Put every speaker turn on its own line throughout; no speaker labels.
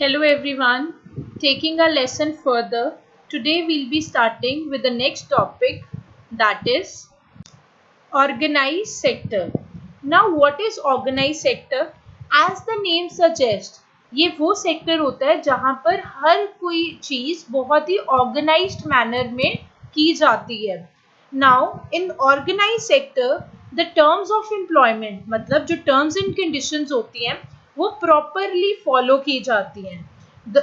Hello everyone. Taking our lesson further, today we'll be starting with the next topic, that is organized sector. Now what is organized sector? As the name suggests, ये वो sector होता है जहाँ पर हर कोई चीज बहुत ही organised manner में की जाती है. Now in organise sector the terms of employment, मतलब जो टर्म्स एंड कंडीशंस होती हैं वो प्रॉपरली फॉलो की जाती हैं.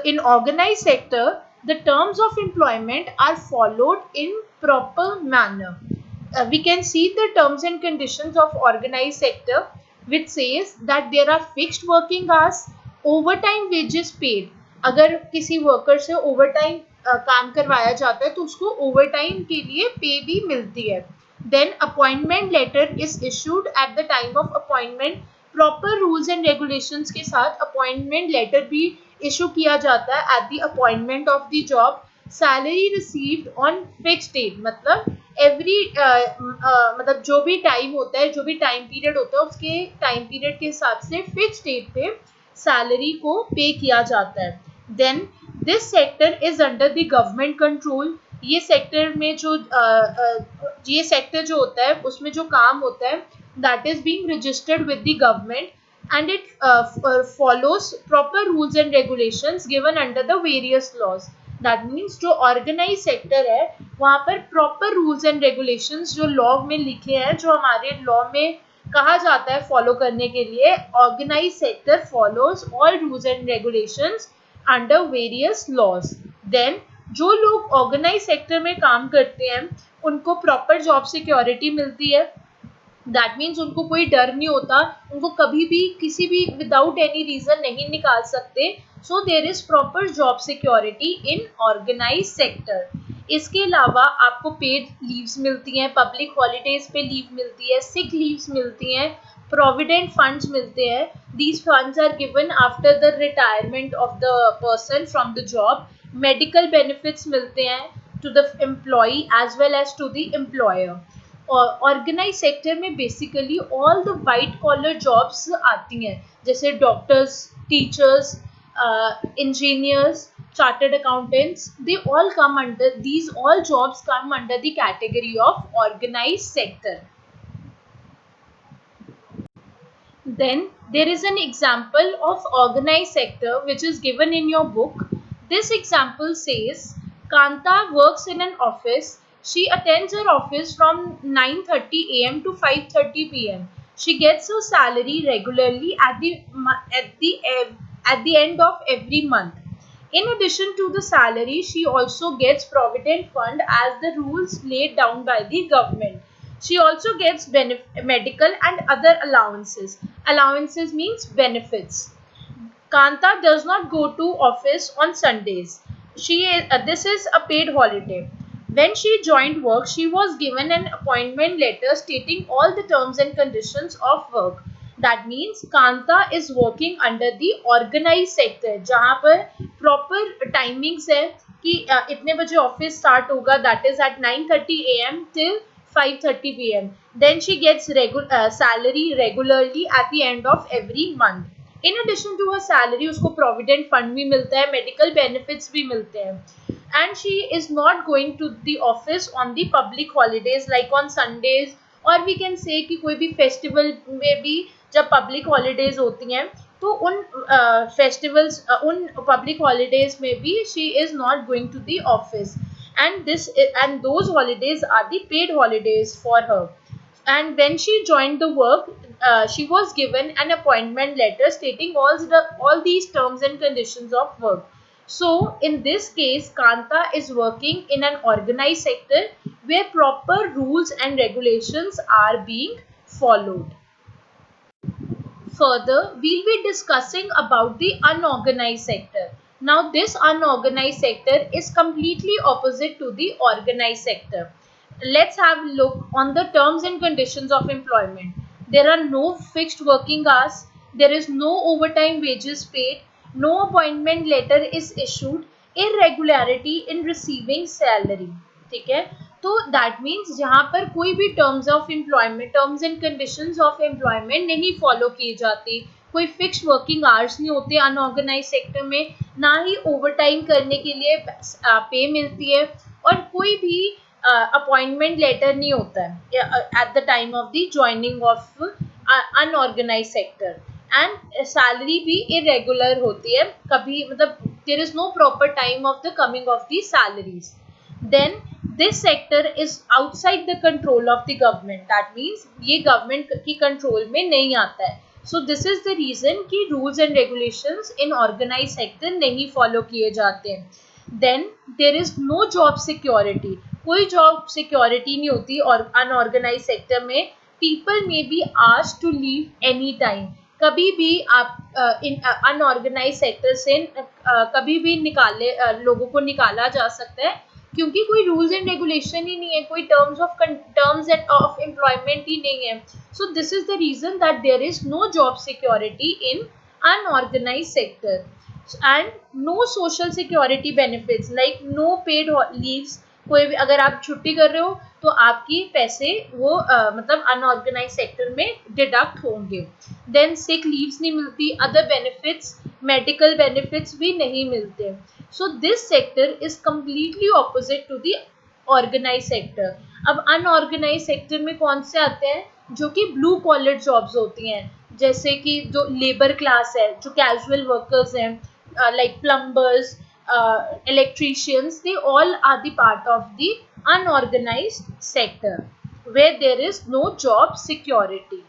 In organized sector the terms of employment are followed in proper manner. We can see the terms and conditions of organized sector, which says that there are fixed working hours, overtime wages paid. अगर किसी worker से overtime काम करवाया जाता है तो उसको overtime के लिए पे भी मिलती है. Then appointment letter is issued at the time of appointment. Proper rules and regulations के साथ अपॉइंटमेंट लेटर भी इशू किया जाता है at the appointment of the job. Salary received on fixed date, मतलब एवरी मतलब जो भी टाइम होता है, जो भी टाइम पीरियड होता है उसके टाइम पीरियड के हिसाब से फिक्स्ड डेट पे सैलरी को पे किया जाता है. Then this sector is under the government control. ये सेक्टर में जो ये सेक्टर जो होता है उसमें जो काम होता है that is being registered with the government and it follows proper rules and regulations given under the various laws. That means जो organized sector है वहाँ पर proper rules and regulations जो law में लिखे हैं, जो हमारे law में कहा जाता है follow करने के लिए, organized sector follows all rules and regulations under various laws. Then जो लोग organized sector में काम करते हैं उनको proper job security मिलती है. दैट मीन्स उनको कोई डर नहीं होता, उनको कभी भी किसी भी विदाउट एनी रीजन नहीं निकाल सकते. So there is proper job security in organise sector. इसके अलावा आपको पेड लीव्स मिलती हैं, पब्लिक हॉलीडेज पे लीव मिलती है, सिक लीव्स मिलती हैं, प्रोविडेंट फंड्स मिलते हैं. These funds are given after the retirement of the person from the job. Medical benefits मिलते हैं to the employee as well as to the employer. Organise sector में basically all the white collar jobs आती हैं, जैसे doctors, teachers, engineers, chartered accountants. They all come under, these all jobs come under the category of organise sector. Then there is an example of organized sector which is given in your book. This example says Kanta works in an office. She attends her office from 9:30 a.m. to 5:30 p.m. She gets her salary regularly at the end of every month. In addition to the salary, she also gets provident fund as the rules laid down by the government. She also gets medical and other allowances. Allowances means benefits. Kanta does not go to office on Sundays. This is a paid holiday. When she joined work, she was given an appointment letter stating all the terms and conditions of work. That means Kanta is working under the organized sector, जहाँ पर proper timings है कि इतने बजे office start होगा, that is at 9:30 a.m. till 5:30 p.m. Then she gets salary regularly at the end of every month. In addition to her salary, उसको provident fund भी मिलता है, medical benefits भी मिलते हैं. And she is not going to the office on the public holidays like on Sundays, or we can say कि कोई भी festival में भी जब public holidays होती हैं तो उन festivals उन public holidays में भी she is not going to the office, and those holidays are the paid holidays for her. And when she joined the work, she was given an appointment letter stating all these terms and conditions of work. So in this case, Kanta is working in an organized sector where proper rules and regulations are being followed. Further, we'll be discussing about the unorganized sector. Now this unorganized sector is completely opposite to the organized sector. Let's have a look on the terms and conditions of employment. There are no fixed working hours, there is no overtime wages paid, no appointment letter is issued, irregularity in receiving salary. ठीक है, तो that means जहाँ पर कोई भी terms of employment, terms and conditions of employment नहीं follow की जाती, कोई फिक्स वर्किंग आवर्स नहीं होते अनऑर्गेनाइज सेक्टर में, ना ही ओवर टाइम करने के लिए पे मिलती है, और कोई भी अपॉइंटमेंट लेटर नहीं होता है at the time of the joining of unorganise sector, and salary भी इरेगुलर होती है, कभी मतलब there is no proper time of the coming of the salaries. Then this sector is outside the control of the government. That means ये government की control में नहीं आता है. So this is the reason कि rules and regulations in organized sector नहीं follow किए जाते हैं. Then there is no job security. कोई job security नहीं होती और unorganized sector में. People may be asked to leave any time. कभी भी आप अनऑर्गेनाइज सेक्टर से कभी भी लोगों को निकाला जा सकता है, क्योंकि कोई रूल्स एंड रेगुलेशन ही नहीं है, कोई टर्म्स ऑफ एम्प्लॉयमेंट ही नहीं है. So this is the reason that there is no job security in unorganise sector and no social security benefits like no paid leaves. कोई भी अगर आप छुट्टी कर रहे हो तो आपकी पैसे वो मतलब अनऑर्गेनाइज सेक्टर में डिडक्ट होंगे. देन सिक लीव्स नहीं मिलती, अदर बेनिफिट्स मेडिकल बेनिफिट्स भी नहीं मिलते. So this sector is completely opposite to the organise sector. अब अनऑर्गेनाइज सेक्टर में कौन से आते हैं, जो कि ब्लू कॉलर जॉब्स होती हैं, जैसे कि जो लेबर क्लास है, जो कैजुअल वर्कर्स हैं, like plumbers, electricians, they all are the part of the unorganized sector where there is no job security.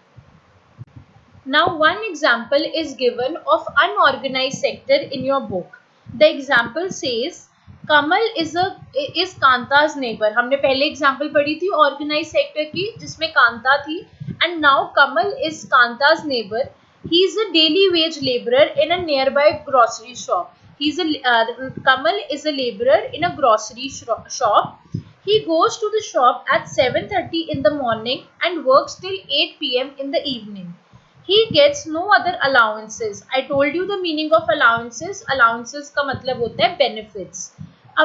Now one example is given of unorganized sector in your book. The example says Kamal is Kanta's neighbor. हमने पहले example पढ़ी थी organized sector की जिसमें कांता थी, and now Kamal is Kanta's neighbor. He is a daily wage laborer in a nearby grocery shop. Kamal is a laborer in a grocery shop. He goes to the shop at 7:30 in the morning and works till 8 p.m. in the evening. He gets no other allowances. I told you the meaning of allowances. Allowances का मतलब होता है benefits.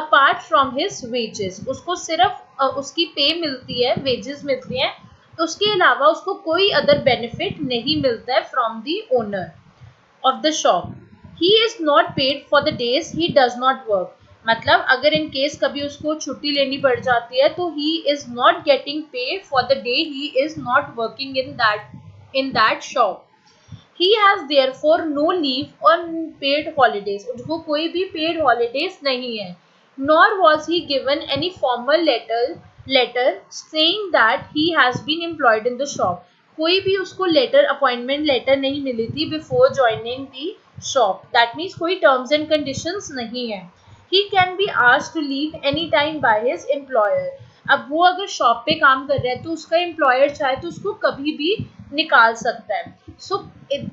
Apart from his wages. उसको सिर्फ उसकी पे मिलती है, wages मिलती हैं, उसके अलावा उसको कोई other benefit नहीं मिलता है from the owner of the shop. He is not paid for the days he does not work. मतलब अगर इन केस कभी उसको छुट्टी लेनी पड़ जाती है तो he is not getting pay for the day he is not working in that shop. He has therefore no leave or paid holidays. उसको कोई भी paid holidays नहीं है. Nor was he given any formal letter saying that he has been employed in the shop. कोई भी उसको appointment letter नहीं मिली थी before joining the shop. That means कोई टर्म्स एंड कंडीशंस नहीं है. He can be asked to leave any time by his employer. अब वो अगर शॉप पे काम कर रहा है तो उसका एम्प्लॉयर चाहे तो उसको कभी भी निकाल सकता है. So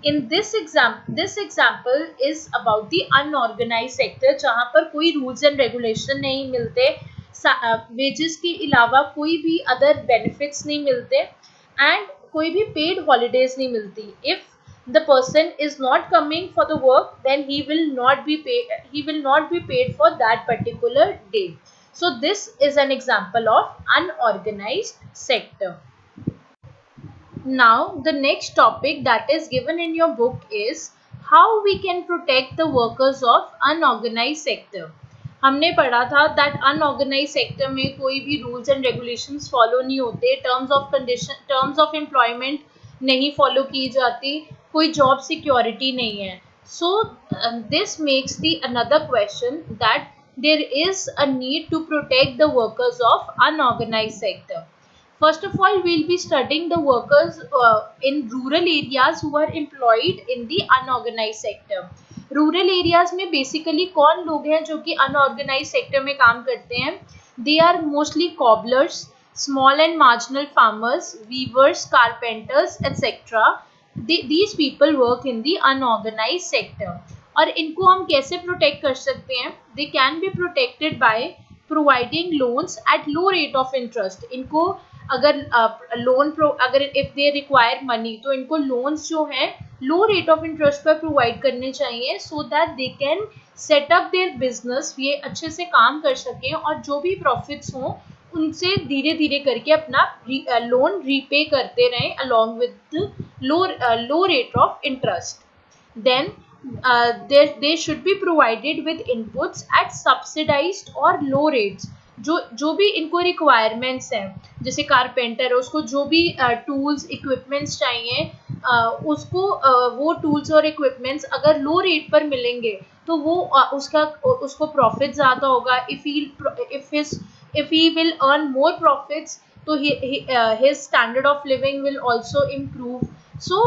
in this example is about the unorganise sector, जहाँ पर कोई रूल्स एंड रेगुलेशन नहीं मिलते, वेजेस के अलावा कोई भी अदर बेनिफिट्स नहीं मिलते, एंड कोई भी पेड हॉलीडेज नहीं मिलती. If the person is not coming for the work, then he will not be paid for that particular day. So this is an example of unorganized sector. Now the next topic that is given in your book is how we can protect the workers of unorganized sector. हमने पढ़ा था that unorganized sector में कोई भी rules and regulations follow नहीं होते, terms of employment नहीं follow की जाती, कोई जॉब सिक्योरिटी नहीं है. So this makes the another question that there is a need to protect the workers of unorganised sector. First of all we will be studying the workers in rural areas who are employed in the unorganised sector. Rural areas में basically कौन लोग हैं जो कि unorganised sector में काम करते हैं? They are mostly cobblers, small and marginal farmers, weavers, carpenters, etc. These people work in the unorganized sector. और इनको हम कैसे प्रोटेक्ट कर सकते हैं? They can be protected by providing loans at low rate of interest. इनको अगर अगर if they require money तो इनको loans जो हैं low rate of interest पर प्रोवाइड करने चाहिए, so that they can set up their business. ये अच्छे से काम कर सकें और जो भी प्रॉफिट्स हों उनसे धीरे धीरे करके अपना लोन रीपे करते रहें along with the low rate of interest. then they should be provided with inputs at subsidized or low rates. जो भी इनको रिक्वायरमेंट्स हैं, जैसे कारपेंटर है उसको जो भी टूल्स इक्विपमेंट्स चाहिए, उसको वो टूल्स और इक्विपमेंट्स अगर लो रेट पर मिलेंगे तो वो उसको प्रॉफिट ज़्यादा होगा. if he will earn more profits, so his standard of living will also improve. So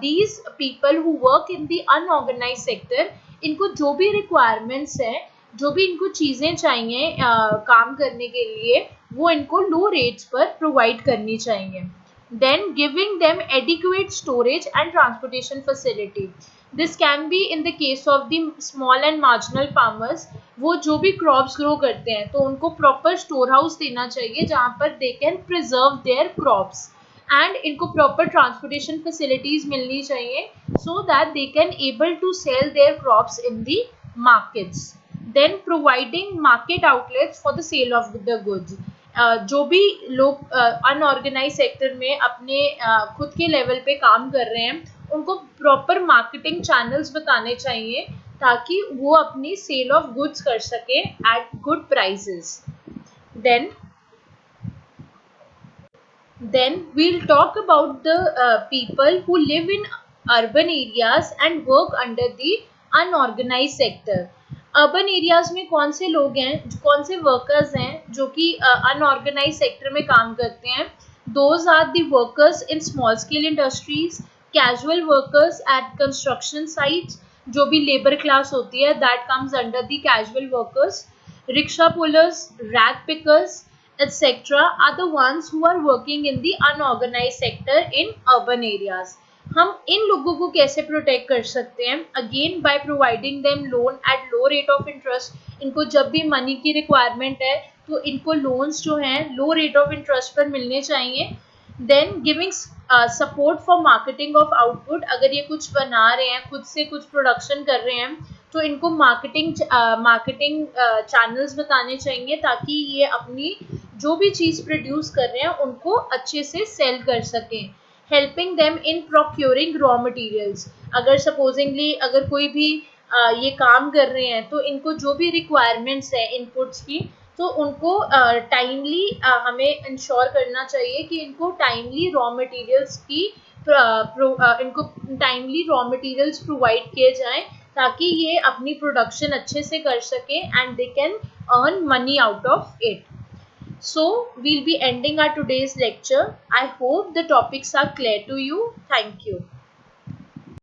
these people who work in the unorganized sector, इनको जो भी requirements हैं, जो भी इनको चीज़ें चाहिए काम करने के लिए, वो इनको लो रेट्स पर प्रोवाइड करनी चाहिए. Then giving them adequate storage and transportation facility. This can be in the case of the small and marginal farmers. वो जो भी crops grow करते हैं तो उनको proper store house देना चाहिए जहाँ पर they can preserve their crops. And इनको proper transportation facilities मिलनी चाहिए so that they can able to sell their crops in the markets. Then providing market outlets for the sale of the goods. जो भी लोग unorganised sector में अपने खुद के लेवल पे काम कर रहे हैं उनको प्रॉपर मार्केटिंग चैनल्स बताने चाहिए ताकि वो अपनी सेल ऑफ गुड्स कर सके at good prices. Then we'll talk about the people who live in urban areas and work under the unorganized sector. Urban areas में कौन से लोग हैं, कौन से वर्कर्स हैं जो कि अनऑर्गेनाइज सेक्टर में काम करते हैं. Those are the workers in small scale industries, casual workers at construction sites, जो भी लेबर क्लास होती है that comes under the casual workers. Rickshaw pullers, rag pickers etc. are the ones who are working in the unorganized sector in urban areas. हम इन लोगों को कैसे protect कर सकते हैं? Again by providing them loan at low rate of interest. इनको जब भी मनी की रिक्वायरमेंट है तो इनको लोन्स जो हैं लो रेट ऑफ इंटरेस्ट पर मिलने चाहिए. Then giving support for marketing of output. अगर ये कुछ बना रहे हैं, खुद से कुछ प्रोडक्शन कर रहे हैं, तो इनको मार्केटिंग चैनल्स बताने चाहिए ताकि ये अपनी जो भी चीज़ प्रोड्यूस कर रहे हैं उनको अच्छे से सेल कर सकें. Helping them in procuring raw materials. अगर सपोजिंगली अगर कोई भी ये काम कर रहे हैं तो इनको जो भी रिक्वायरमेंट्स हैं इनपुट्स की, तो उनको टाइमली हमें इंश्योर करना चाहिए कि इनको टाइमली रॉ मटेरियल्स की इनको टाइमली रॉ मटेरियल्स प्रोवाइड किए जाएं ताकि ये अपनी प्रोडक्शन अच्छे से कर सकें and they can earn money out of it. So we'll be ending our today's lecture. I hope the topics are clear to you. Thank you.